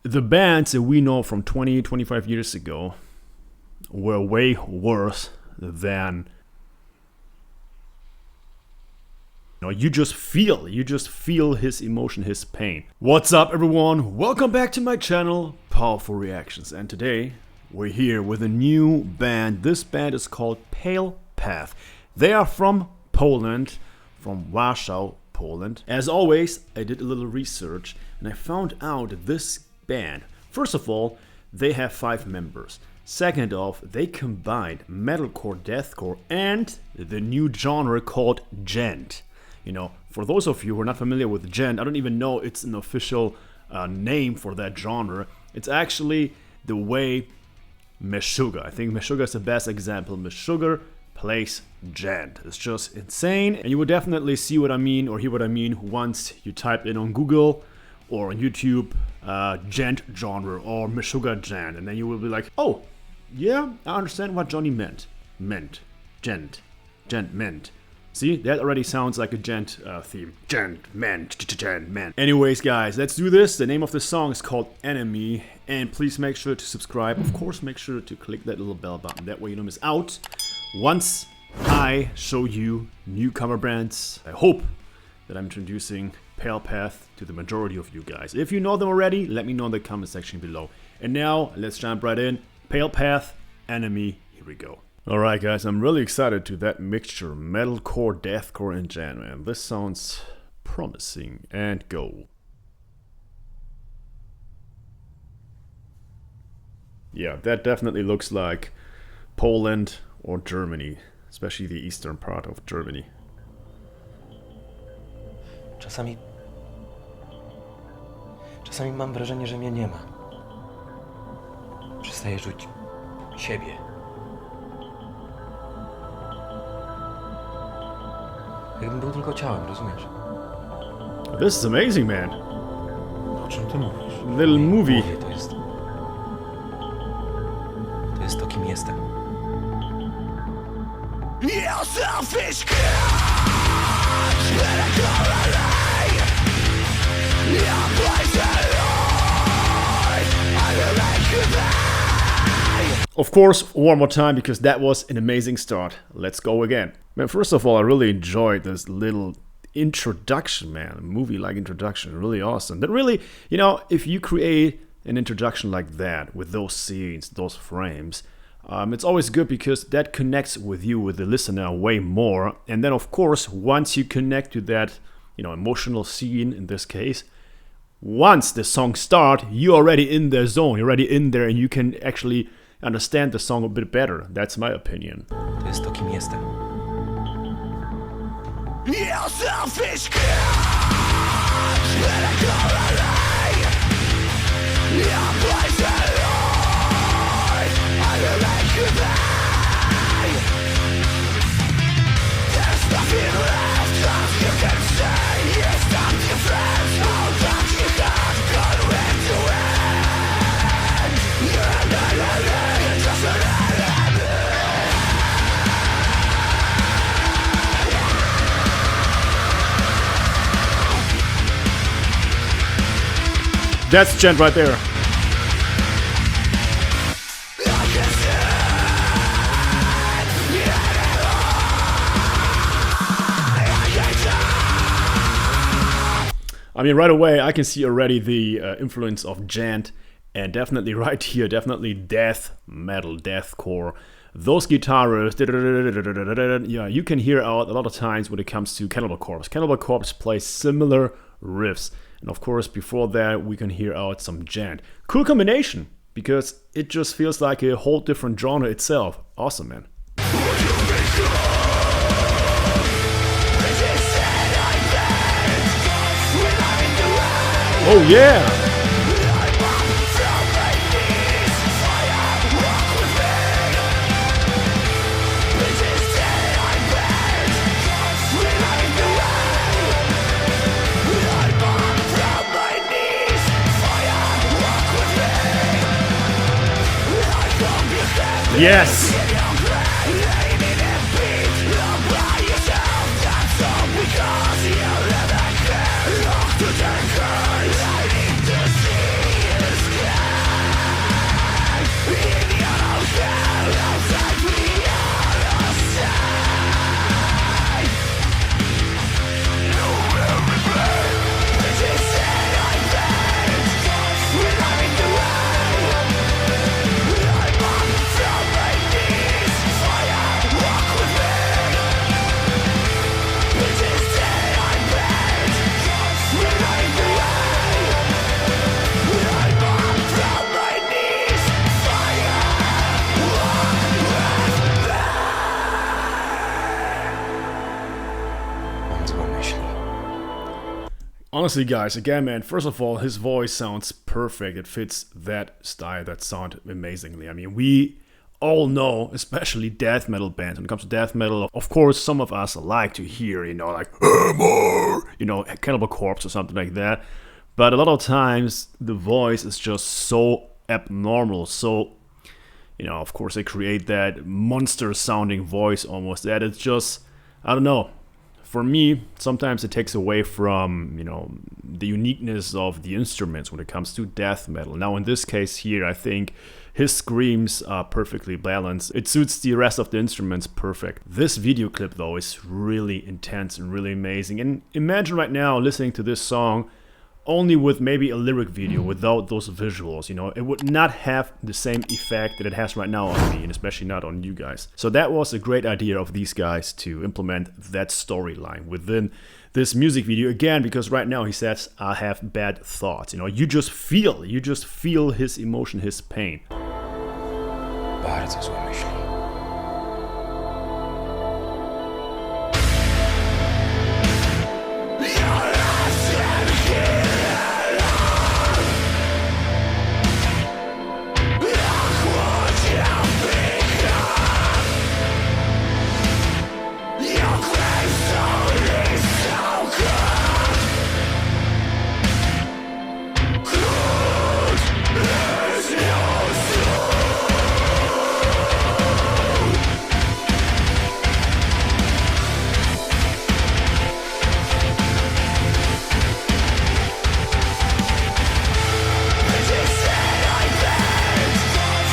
the bands that we know from 20, 25 years ago were way worse than, you just feel his emotion, his pain. What's up, everyone? Welcome back to my channel, Powerful Reactions. And today we're here with a new band. This band is called Pale Path. They are from Poland, from Warsaw, Poland. As always, I did a little research and I found out that this band, first of all, they have 5 members. Second off, they combined metalcore, deathcore, and the new genre called Djent. For those of you who are not familiar with Djent, I don't even know it's an official name for that genre. It's actually the way Meshuggah. I think Meshuggah is the best example. Meshuggah plays Djent. It's just insane, and you will definitely see what I mean or hear what I mean once you type in on Google or on YouTube Djent genre or Meshuggah Djent, and then you will be like, oh yeah, I understand what Johnny meant. Djent meant. See, that already sounds like a Djent theme. Djent meant. Anyways, guys, let's do this. The name of the song is called Enemy, and please make sure to subscribe. Of course, make sure to click that little bell button. That way you don't miss out once I show you newcomer bands. I hope that I'm introducing Pale Path to the majority of you guys. If you know them already, let me know in the comment section below. And now, let's jump right in. Pale Path, Enemy, here we go. Alright guys, I'm really excited to that mixture, metalcore, deathcore, and Djent, man. This sounds promising, and go. Yeah, that definitely looks like Poland or Germany, especially the eastern part of Germany. Czasami mam wrażenie, że mnie nie ma. Przestaję czuć siebie. Jakbym był tylko ciałem, rozumiesz? This is amazing, man. O czym ty mówisz? Little movie. To jest to, kim jestem. Of course, one more time, because that was an amazing start. Let's go again. Man, first of all, I really enjoyed this little introduction, man. A movie-like introduction, really awesome. That really, if you create an introduction like that, with those scenes, those frames, it's always good because that connects with you, with the listener, way more. And then, of course, once you connect to that, emotional scene, in this case, once the song starts, you're already in the zone, you're already in there, and you can actually understand the song a bit better. That's my opinion. To jest to, kim jestem. That's Djent right there. I mean, right away, I can see already the influence of Djent, and definitely right here, definitely death metal, deathcore. Those guitars, yeah, you can hear out a lot of times when it comes to Cannibal Corpse. Cannibal Corpse plays similar riffs. And of course, before that, we can hear out some Djent. Cool combination, because it just feels like a whole different genre itself. Awesome, man. Oh yeah! Yes! Honestly, guys, again, man, first of all, his voice sounds perfect. It fits that style, that sound amazingly. I mean, we all know, especially death metal bands, when it comes to death metal, of course, some of us like to hear, like, Hammer, Cannibal Corpse or something like that. But a lot of times, the voice is just so abnormal, so, of course, they create that monster-sounding voice almost, that it's just, I don't know. For me, sometimes it takes away from, the uniqueness of the instruments when it comes to death metal. Now, in this case here, I think his screams are perfectly balanced. It suits the rest of the instruments perfect. This video clip, though, is really intense and really amazing. And imagine right now listening to this song only with maybe a lyric video without those visuals, it would not have the same effect that it has right now on me, and especially not on you guys. So that was a great idea of these guys to implement that storyline within this music video, again, because right now he says, I have bad thoughts, you just feel his emotion, his pain. Bardzo złe myśli.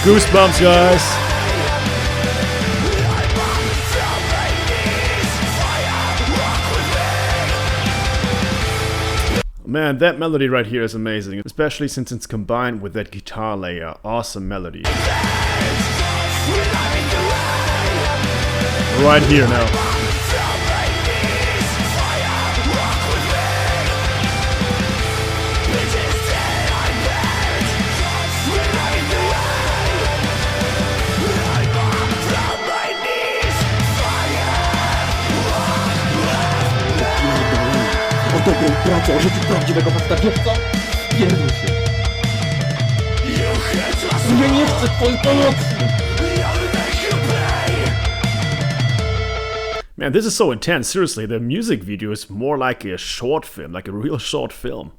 Goosebumps, guys. Man, that melody right here is amazing, especially since it's combined with that guitar layer. Awesome melody. Right here now. O dobrą pracę, o życiu prawdziwego faceta, wiesz co? Pierdol się. Ja nie chcę twojej pomocy! Man, this is so intense. Seriously, the music video is more like a short film, like a real short film.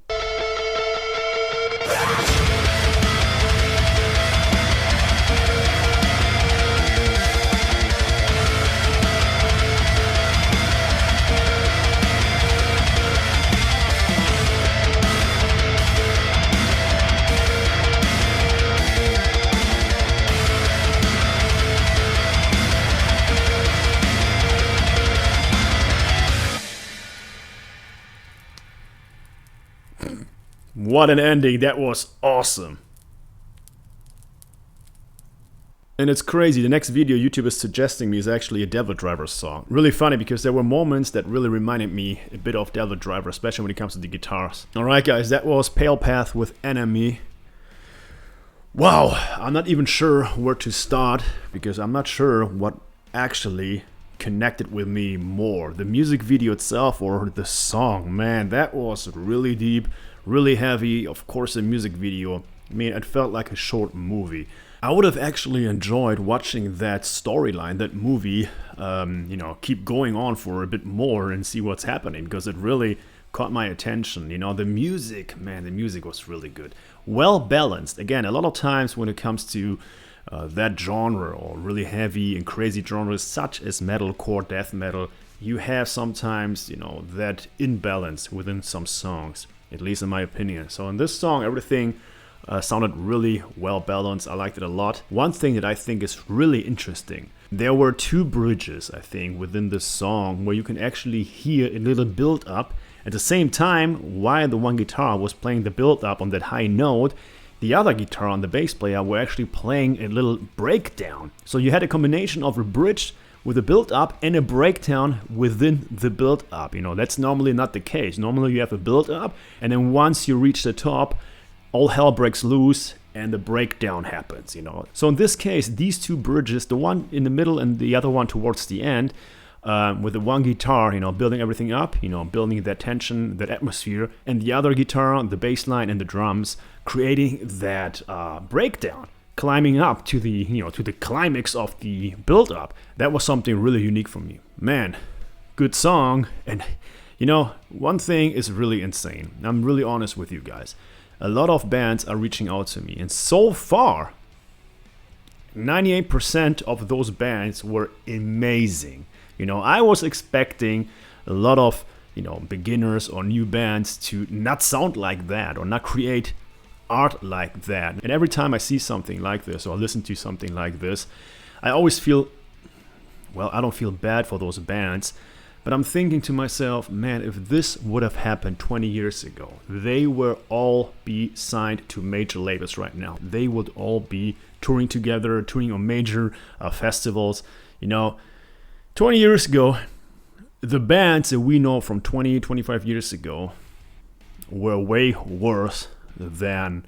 What an ending, that was awesome. And it's crazy, the next video YouTube is suggesting me is actually a Devil Driver song. Really funny because there were moments that really reminded me a bit of Devil Driver, especially when it comes to the guitars. Alright guys, that was Pale Path with Enemy. Wow, I'm not even sure where to start because I'm not sure what actually connected with me more. The music video itself or the song, man, that was really deep. Really heavy, of course the music video, I mean it felt like a short movie. I would have actually enjoyed watching that storyline, that movie, keep going on for a bit more and see what's happening because it really caught my attention. The music, man, the music was really good. Well balanced. Again, a lot of times when it comes to that genre or really heavy and crazy genres such as metalcore, death metal, you have sometimes, that imbalance within some songs. At least in my opinion. So in this song, everything sounded really well balanced. I liked it a lot. One thing that I think is really interesting, there were two bridges, I think, within this song where you can actually hear a little build up. At the same time, while the one guitar was playing the build up on that high note, the other guitar on the bass player were actually playing a little breakdown. So you had a combination of a bridge with a build-up and a breakdown within the build-up. That's normally not the case. Normally you have a build-up, and then once you reach the top, all hell breaks loose and the breakdown happens, So in this case, these two bridges, the one in the middle and the other one towards the end, with the one guitar, building everything up, building that tension, that atmosphere, and the other guitar, the bass line, and the drums, creating that breakdown, climbing up to the, to the climax of the build-up. That was something really unique for me. Man, good song. And, one thing is really insane. I'm really honest with you guys. A lot of bands are reaching out to me, and so far, 98% of those bands were amazing. I was expecting a lot of, beginners or new bands to not sound like that or not create art like that. And every time I see something like this or listen to something like this, I always feel, well, I don't feel bad for those bands, but I'm thinking to myself, man, if this would have happened 20 years ago, they would all be signed to major labels right now. They would all be touring together, touring on major festivals. 20 years ago, the bands that we know from 20, 25 years ago were way worse than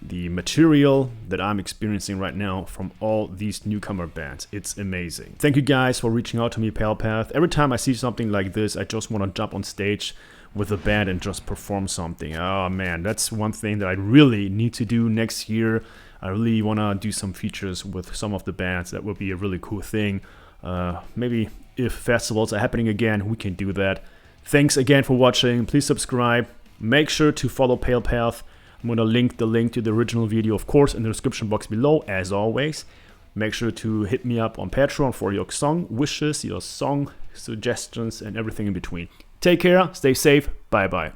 the material that I'm experiencing right now from all these newcomer bands. It's amazing. Thank you guys for reaching out to me, Pale Path. Every time I see something like this, I just want to jump on stage with a band and just perform something. Oh man, that's one thing that I really need to do next year. I really want to do some features with some of the bands. That would be a really cool thing. Maybe if festivals are happening again, we can do that. Thanks again for watching. Please subscribe. Make sure to follow Pale Path. I'm going to link the link to the original video, of course, in the description box below, as always. Make sure to hit me up on Patreon for your song wishes, your song suggestions, and everything in between. Take care, stay safe, bye-bye.